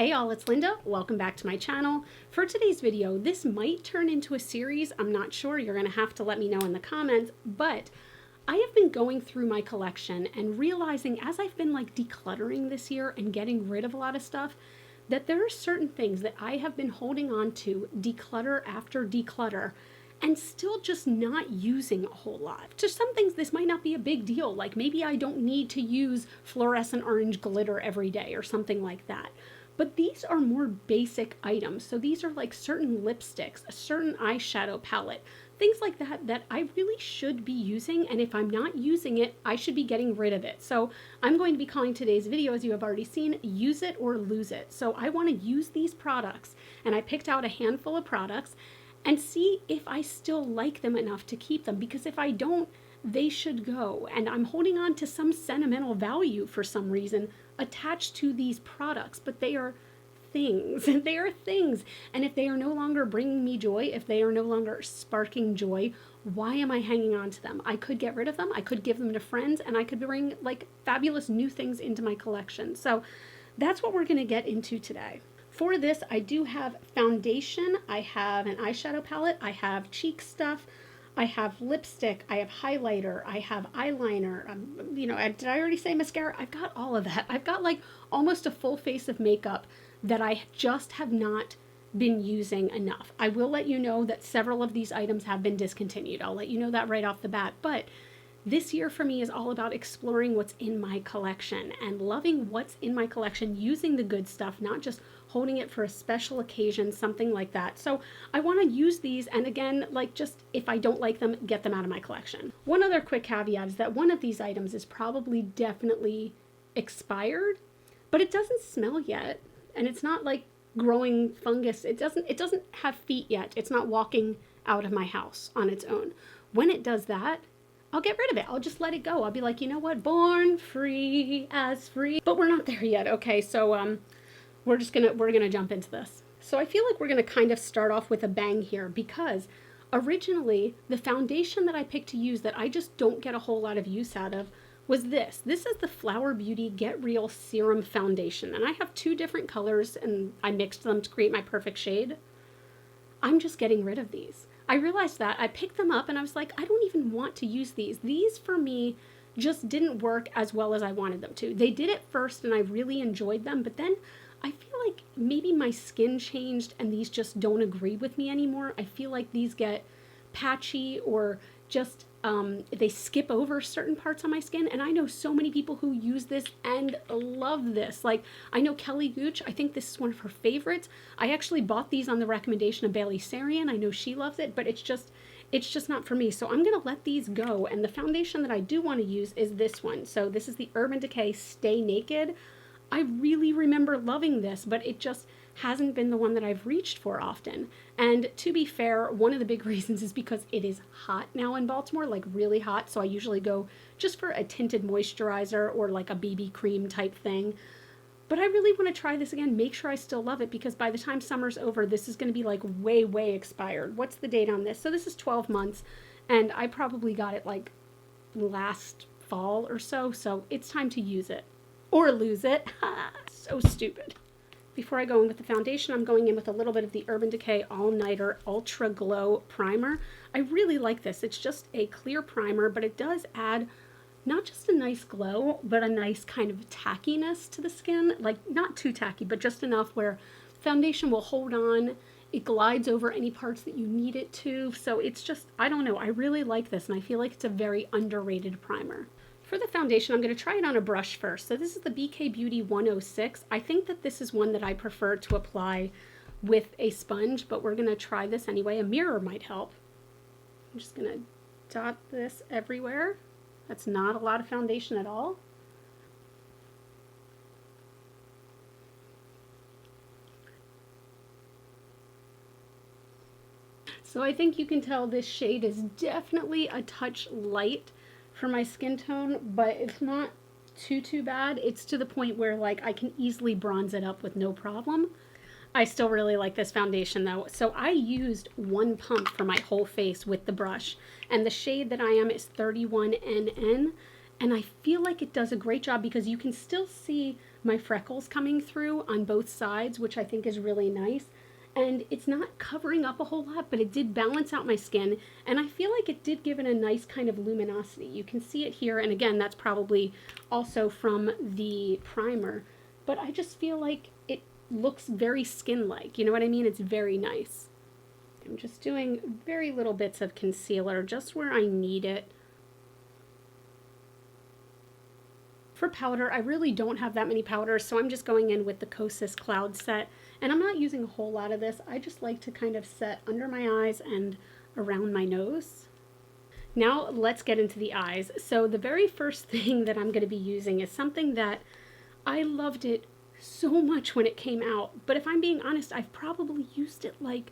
Hey y'all, it's Linda. Welcome back to my channel. For today's video, this might turn into a series. I'm not sure. You're going to have to let me know in the comments, but I have been going through my collection and realizing as I've been like decluttering this year and getting rid of a lot of stuff, that there are certain things that I have been holding on to declutter after declutter and still just not using a whole lot. To some things, this might not be a big deal. Like maybe I don't need to use fluorescent orange glitter every day or something like that. But these are more basic items. So these are like certain lipsticks, a certain eyeshadow palette, things like that that I really should be using. And if I'm not using it, I should be getting rid of it. So I'm going to be calling today's video, as you have already seen, Use It or Lose It. So I want to use these products, and I picked out a handful of products and see if I still like them enough to keep them. Because if I don't, they should go. And I'm holding on to some sentimental value for some reason attached to these products, but they are things. They are things. And if they are no longer bringing me joy, if they are no longer sparking joy, why am I hanging on to them? I could get rid of them. I could give them to friends, and I could bring like fabulous new things into my collection. So that's what we're going to get into today. For this, I do have foundation. I have an eyeshadow palette. I have cheek stuff. I have lipstick, I have highlighter, I have eyeliner, did I already say mascara? I've got all of that. I've got like almost a full face of makeup that I just have not been using enough. I will let you know that several of these items have been discontinued. I'll let you know that right off the bat, but this year for me is all about exploring what's in my collection and loving what's in my collection, using the good stuff, not just holding it for a special occasion, something like that. So I want to use these, and again, like just if I don't like them, get them out of my collection. One other quick caveat is that one of these items is probably definitely expired, but it doesn't smell yet, and it's not like growing fungus. It doesn't have feet yet. It's not walking out of my house on its own. When it does that, I'll get rid of it. I'll just let it go. I'll be like, you know what? Born free as free. But we're not there yet. Okay, so we're gonna jump into this. So I feel like we're gonna kind of start off with a bang here, because originally the foundation that I picked to use that I just don't get a whole lot of use out of was this. This is the Flower Beauty Get Real Serum Foundation, and I have two different colors and I mixed them to create my perfect shade. I'm just getting rid of these. I realized that. I picked them up and I was like, I don't even want to use these. These for me just didn't work as well as I wanted them to. They did at first and I really enjoyed them, but then I feel like maybe my skin changed and these just don't agree with me anymore. I feel like these get patchy or just they skip over certain parts on my skin, and I know so many people who use this and love this. Like I know Kelly Gooch, I think this is one of her favorites. I actually bought these on the recommendation of Bailey Sarian. I know she loves it, but it's just not for me. So I'm gonna let these go, and the foundation that I do want to use is this one. So this is the Urban Decay Stay Naked. I really remember loving this, but it just hasn't been the one that I've reached for often. And to be fair, one of the big reasons is because it is hot now in Baltimore, like really hot. So I usually go just for a tinted moisturizer or like a BB cream type thing. But I really want to try this again, make sure I still love it, because by the time summer's over, this is going to be like way, way expired. What's the date on this? So this is 12 months, and I probably got it like last fall or so. So it's time to use it. Or lose it. So stupid. Before I go in with the foundation, I'm going in with a little bit of the Urban Decay All Nighter Ultra Glow Primer. I really like this. It's just a clear primer, but it does add not just a nice glow, but a nice kind of tackiness to the skin. Like not too tacky, but just enough where foundation will hold on. It glides over any parts that you need it to. So it's just, I don't know. I really like this, and I feel like it's a very underrated primer. For the foundation, I'm going to try it on a brush first. So this is the BK Beauty 106. I think that this is one that I prefer to apply with a sponge, but we're going to try this anyway. A mirror might help. I'm just going to dot this everywhere. That's not a lot of foundation at all. So I think you can tell this shade is definitely a touch light for my skin tone, but it's not too bad. It's to the point where like I can easily bronze it up with no problem. I still really like this foundation though. So I used one pump for my whole face with the brush, and the shade that I am is 31NN, And I feel like it does a great job because you can still see my freckles coming through on both sides, which I think is really nice. And it's not covering up a whole lot, but it did balance out my skin. And I feel like it did give it a nice kind of luminosity. You can see it here. And again, that's probably also from the primer. But I just feel like it looks very skin-like. You know what I mean? It's very nice. I'm just doing very little bits of concealer just where I need it. For powder, I really don't have that many powders, so I'm just going in with the Kosas Cloud Set. And I'm not using a whole lot of this. I just like to kind of set under my eyes and around my nose. Now let's get into the eyes. So the very first thing that I'm going to be using is something that I loved it so much when it came out. But if I'm being honest, I've probably used it like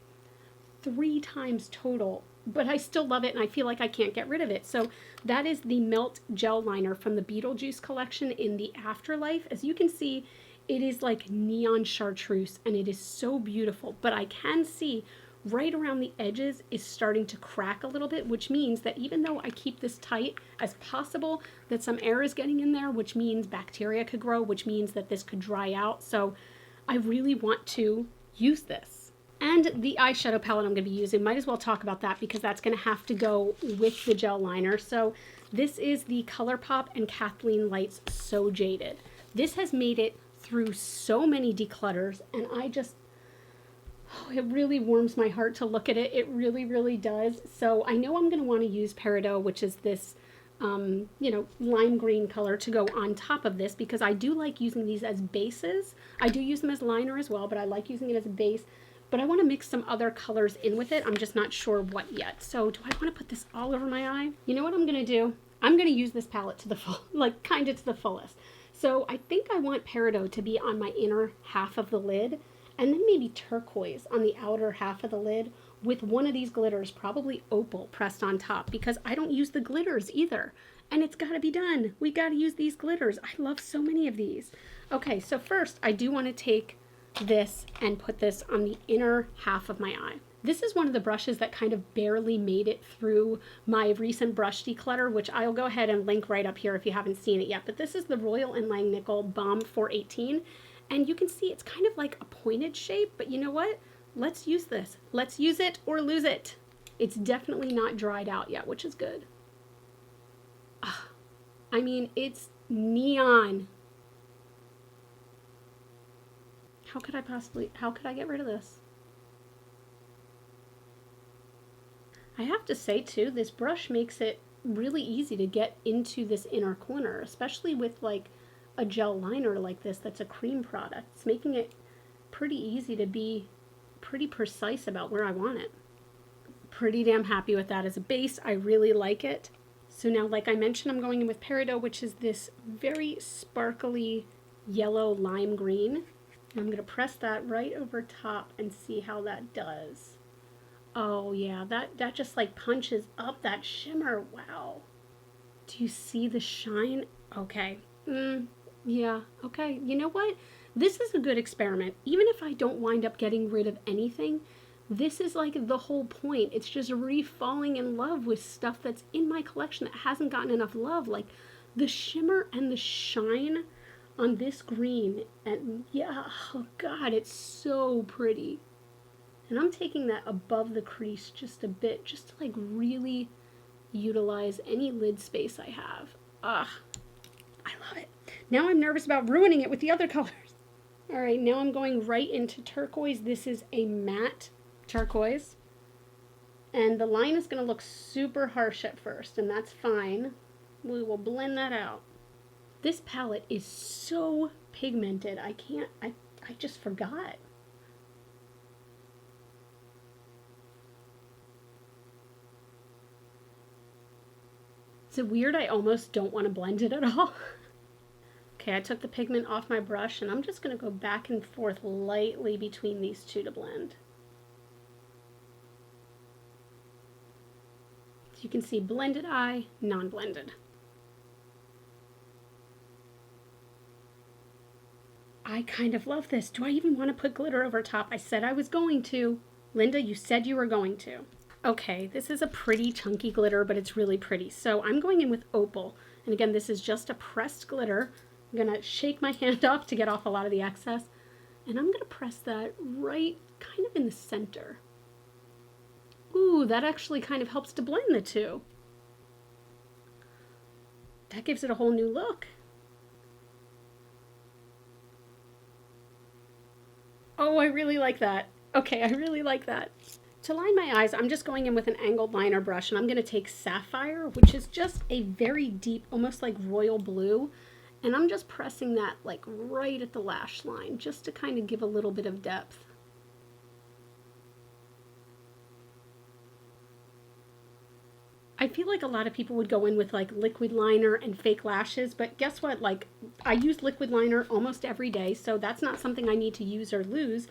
3 times total. But I still love it and I feel like I can't get rid of it. So that is the Melt Gel Liner from the Beetlejuice collection in the Afterlife. As you can see, it is like neon chartreuse and it is so beautiful. But I can see right around the edges is starting to crack a little bit, which means that even though I keep this tight as possible, that some air is getting in there, which means bacteria could grow, which means that this could dry out. So I really want to use this. And the eyeshadow palette I'm going to be using, might as well talk about that because that's going to have to go with the gel liner. So this is the Colourpop and Kathleen Lights So Jaded. This has made it through so many declutters, and I just, oh, it really warms my heart to look at it. It really, really does. So I know I'm going to want to use Peridot, which is this, you know, lime green color to go on top of this because I do like using these as bases. I do use them as liner as well, but I like using it as a base. But I want to mix some other colors in with it. I'm just not sure what yet. So do I want to put this all over my eye? You know what I'm going to do? I'm going to use this palette to the full, like kind of to the fullest. So I think I want Peridot to be on my inner half of the lid and then maybe turquoise on the outer half of the lid with one of these glitters, probably opal, pressed on top because I don't use the glitters either. And it's got to be done. We got to use these glitters. I love so many of these. Okay, so first I do want to take this and put this on the inner half of my eye. This is one of the brushes that kind of barely made it through my recent brush declutter, which I'll go ahead and link right up here if you haven't seen it yet. But this is the Royal & Langnickel Balm 418. And you can see it's kind of like a pointed shape, but you know what? Let's use this. Let's use it or lose it. It's definitely not dried out yet, which is good. I mean, it's neon. How could I get rid of this? I have to say too, this brush makes it really easy to get into this inner corner, especially with like a gel liner like this that's a cream product. It's making it pretty easy to be pretty precise about where I want it. Pretty damn happy with that as a base. I really like it. So now, like I mentioned, I'm going in with Peridot, which is this very sparkly yellow lime green. I'm going to press that right over top and see how that does. Oh yeah, that just like punches up that shimmer. Wow. Do you see the shine? Okay. Yeah, okay. You know what? This is a good experiment. Even if I don't wind up getting rid of anything, this is like the whole point. It's just re-falling in love with stuff that's in my collection that hasn't gotten enough love. Like the shimmer and the shine on this green, and yeah, oh god, it's so pretty. And I'm taking that above the crease just a bit, just to like really utilize any lid space I have. I love it. Now I'm nervous about ruining it with the other colors. All right, now I'm going right into turquoise. This is a matte turquoise, and the line is going to look super harsh at first, and that's fine. We will blend that out. This palette is so pigmented. I just forgot. Is it weird? I almost don't want to blend it at all. Okay, I took the pigment off my brush and I'm just going to go back and forth lightly between these two to blend. So you can see blended eye, non-blended. I kind of love this. Do I even want to put glitter over top? I said I was going to. Linda, you said you were going to. Okay, this is a pretty chunky glitter, but it's really pretty. So I'm going in with Opal, And again, this is just a pressed glitter. I'm gonna shake my hand off to get off a lot of the excess. And I'm gonna press that right kind of in the center. Ooh, that actually kind of helps to blend the two. That gives it a whole new look. Oh, I really like that. Okay, I really like that. To line my eyes, I'm just going in with an angled liner brush, and I'm going to take Sapphire, which is just a very deep, almost like royal blue, and I'm just pressing that like right at the lash line, just to kind of give a little bit of depth. I feel like a lot of people would go in with like liquid liner and fake lashes, but guess what? Like, I use liquid liner almost every day, so that's not something I need to use or lose.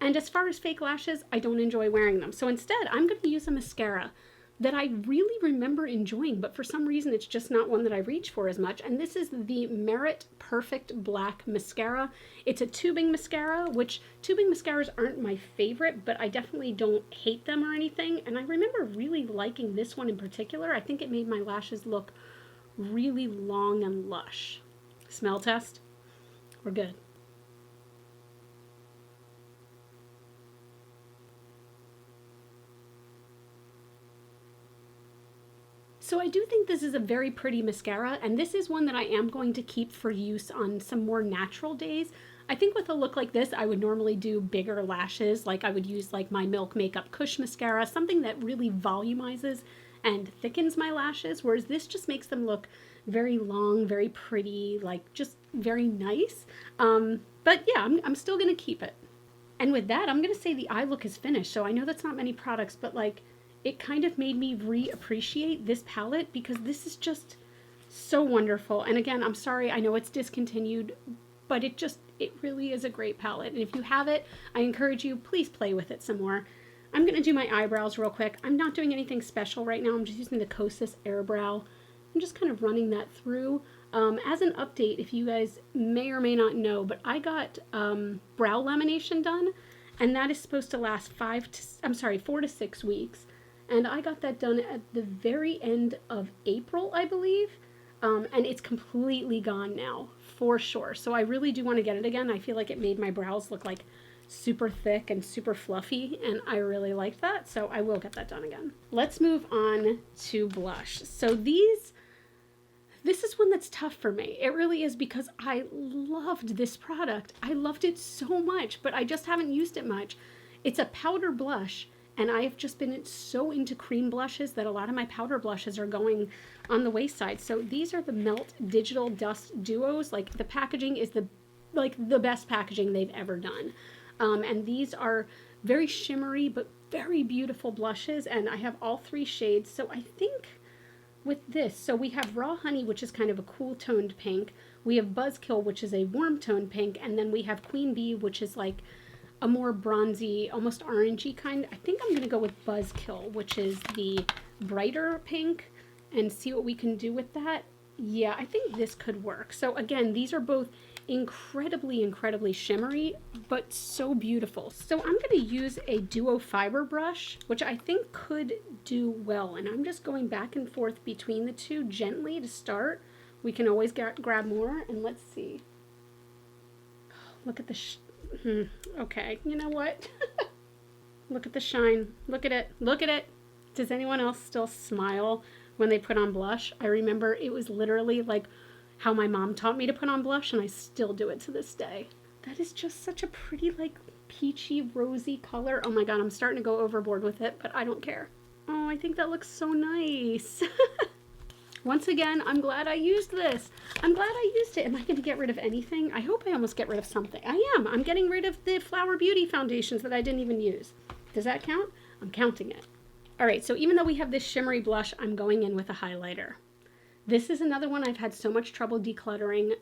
And as far as fake lashes, I don't enjoy wearing them. So instead, I'm going to use a mascara that I really remember enjoying, but for some reason, it's just not one that I reach for as much. And this is the Merit Perfect Black Mascara. It's a tubing mascara, which tubing mascaras aren't my favorite, but I definitely don't hate them or anything. And I remember really liking this one in particular. I think it made my lashes look really long and lush. Smell test? We're good. So I do think this is a very pretty mascara, and this is one that I am going to keep for use on some more natural days. I think with a look like this, I would normally do bigger lashes, like I would use like my Milk Makeup Kush mascara, something that really volumizes and thickens my lashes, whereas this just makes them look very long, very pretty, like just very nice. But yeah, I'm still gonna keep it. And with that, I'm gonna say the eye look is finished. So I know that's not many products, but like, it kind of made me reappreciate this palette because this is just so wonderful. And again, I'm sorry, I know it's discontinued, but it really is a great palette. And if you have it, I encourage you, please play with it some more. I'm going to do my eyebrows real quick. I'm not doing anything special right now. I'm just using the Kosas Airbrow. I'm just kind of running that through. As an update, if you guys may or may not know, but I got brow lamination done, and that is supposed to last 4 to 6 weeks. And I got that done at the very end of April, I believe. And it's completely gone now, for sure. So I really do want to get it again. I feel like it made my brows look like super thick and super fluffy, and I really liked that. So I will get that done again. Let's move on to blush. So this is one that's tough for me. It really is, because I loved this product. I loved it so much, but I just haven't used it much. It's a powder blush. And I have just been so into cream blushes that a lot of my powder blushes are going on the wayside. So these are the Melt Digital Dust Duos. Like, the packaging is the best packaging they've ever done. And these are very shimmery but very beautiful blushes. And I have all 3 shades. So I think with this, so we have Raw Honey, which is kind of a cool toned pink. We have Buzzkill, which is a warm toned pink. And then we have Queen Bee, which is like a more bronzy, almost orangey kind. I think I'm going to go with Buzzkill, which is the brighter pink, and see what we can do with that. Yeah, I think this could work. So again, these are both incredibly, incredibly shimmery, but so beautiful. So I'm going to use a Duo Fiber brush, which I think could do well. And I'm just going back and forth between the two gently to start. We can always grab more, and let's see. Look at the okay, you know what? Look at the shine. Look at it. Look at it. Does anyone else still smile when they put on blush? I remember it was literally like how my mom taught me to put on blush, and I still do it to this day. That is just such a pretty, like, peachy, rosy color. Oh my god, I'm starting to go overboard with it, but I don't care. Oh, I think that looks so nice. Once again, I'm glad I used this. I'm glad I used it. Am I going to get rid of anything? I hope I almost get rid of something. I am. I'm getting rid of the Flower Beauty foundations that I didn't even use. Does that count? I'm counting it. All right, so even though we have this shimmery blush, I'm going in with a highlighter. This is another one I've had so much trouble decluttering,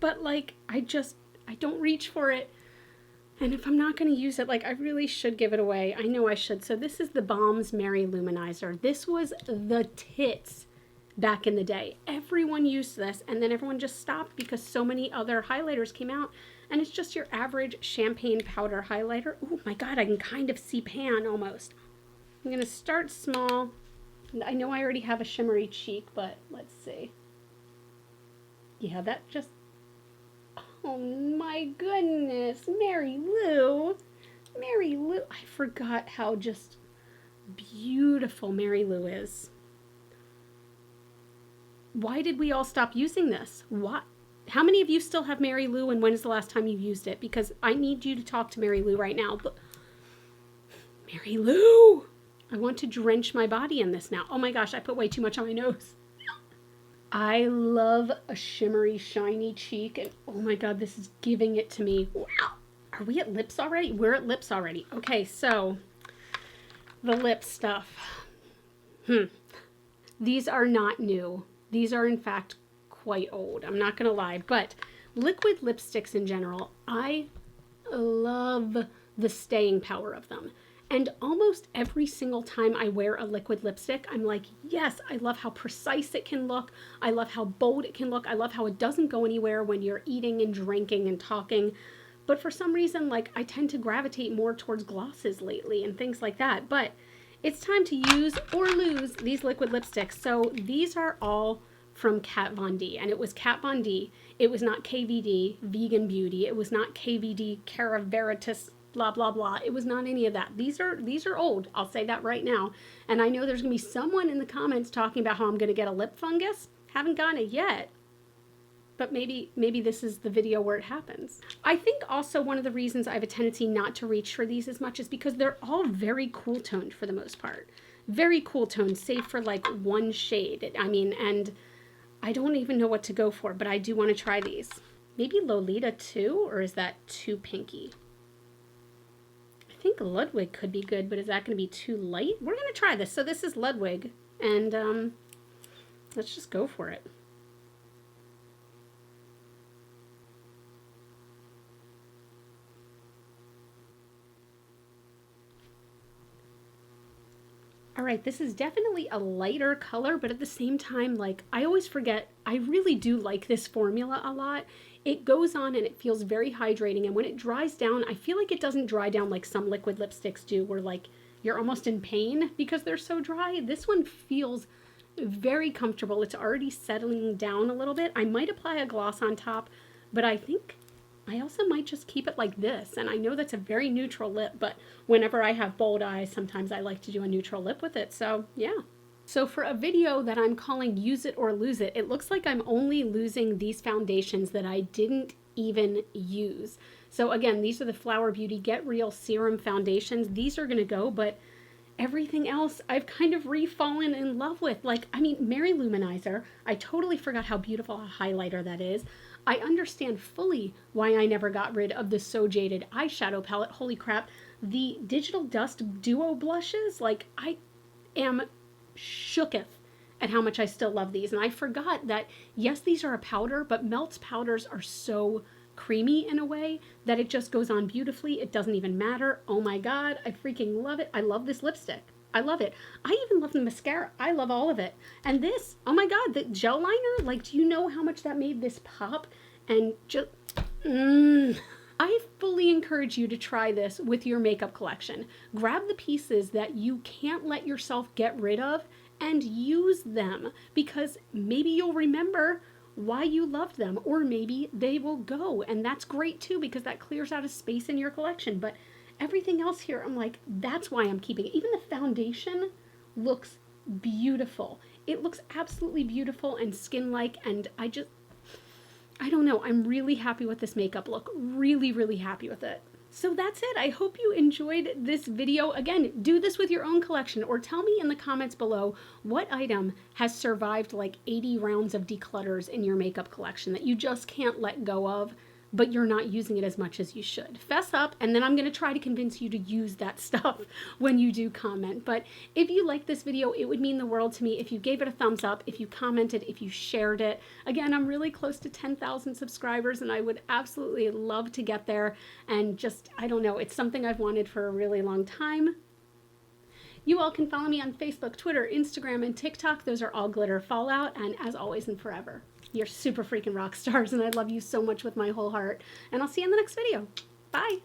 but like, I don't reach for it. And if I'm not going to use it, like, I really should give it away. I know I should. So this is the Balms Mary Luminizer. This was the tits back in the day. Everyone used this, and then everyone just stopped because so many other highlighters came out, and it's just your average champagne powder highlighter. Oh my god, I can kind of see pan almost. I'm going to start small. I know I already have a shimmery cheek, but let's see. Yeah, that just, oh my goodness, Mary Lou. Mary Lou, I forgot how just beautiful Mary Lou is. Why did we all stop using this? What? How many of you still have Mary Lou, and when is the last time you used it? Because I need you to talk to Mary Lou right now. But Mary Lou! I want to drench my body in this now. Oh my gosh, I put way too much on my nose. I love a shimmery, shiny cheek, and oh my god, this is giving it to me. Wow! Are we at lips already? We're at lips already. Okay, so the lip stuff. These are not new. These are, in fact, quite old. I'm not going to lie. But liquid lipsticks in general, I love the staying power of them. And almost every single time I wear a liquid lipstick, I'm like, yes, I love how precise it can look. I love how bold it can look. I love how it doesn't go anywhere when you're eating and drinking and talking. But for some reason, like, I tend to gravitate more towards glosses lately and things like that. But it's time to use or lose these liquid lipsticks. So these are all from Kat Von D, and it was Kat Von D. It was not KVD, Vegan Beauty. It was not KVD, Cara Veritas, blah, blah, blah. It was not any of that. These are old. I'll say that right now. And I know there's going to be someone in the comments talking about how I'm going to get a lip fungus. Haven't gotten it yet. But maybe this is the video where it happens. I think also one of the reasons I have a tendency not to reach for these as much is because they're all very cool toned for the most part. Very cool toned, save for like one shade. I mean, and I don't even know what to go for, but I do want to try these. Maybe Lolita too, or is that too pinky? I think Ludwig could be good, but is that going to be too light? We're going to try this. So this is Ludwig, and let's just go for it. All right, this is definitely a lighter color, but at the same time, like, I always forget, I really do like this formula a lot. It goes on and it feels very hydrating, and when it dries down, I feel like it doesn't dry down like some liquid lipsticks do, where like you're almost in pain because they're so dry. This one feels very comfortable. It's already settling down a little bit. I might apply a gloss on top, but I think I also might just keep it like this. And I know that's a very neutral lip, but whenever I have bold eyes, sometimes I like to do a neutral lip with it. So yeah. So for a video that I'm calling Use It or Lose It, it looks like I'm only losing these foundations that I didn't even use. So again, these are the Flower Beauty Get Real Serum Foundations. These are going to go, but everything else I've kind of re-fallen in love with. Like, I mean, Mary Luminizer, I totally forgot how beautiful a highlighter that is. I understand fully why I never got rid of the So Jaded eyeshadow palette. Holy crap. The Digital Dust Duo blushes, like, I am shooketh at how much I still love these. And I forgot that, yes, these are a powder, but Melt's powders are so creamy in a way that it just goes on beautifully. It doesn't even matter. Oh my god, I freaking love it. I love this lipstick. I love it. I even love the mascara. I love all of it. And this, oh my god, the gel liner, like, do you know how much that made this pop? And just, I fully encourage you to try this with your makeup collection. Grab the pieces that you can't let yourself get rid of and use them, because maybe you'll remember why you loved them, or maybe they will go, and that's great too, because that clears out a space in your collection. But everything else here, I'm like, that's why I'm keeping it. Even the foundation looks beautiful. It looks absolutely beautiful and skin-like, and I don't know, I'm really happy with this makeup look. Really, really happy with it. So that's it. I hope you enjoyed this video. Again, do this with your own collection, or tell me in the comments below what item has survived like 80 rounds of declutters in your makeup collection that you just can't let go of, but you're not using it as much as you should. Fess up, and then I'm going to try to convince you to use that stuff when you do comment. But if you like this video, it would mean the world to me if you gave it a thumbs up, if you commented, if you shared it. Again, I'm really close to 10,000 subscribers, and I would absolutely love to get there. And just, I don't know, it's something I've wanted for a really long time. You all can follow me on Facebook, Twitter, Instagram, and TikTok. Those are all GlitterFallout, and as always and forever, you're super freaking rock stars, and I love you so much with my whole heart. And I'll see you in the next video. Bye!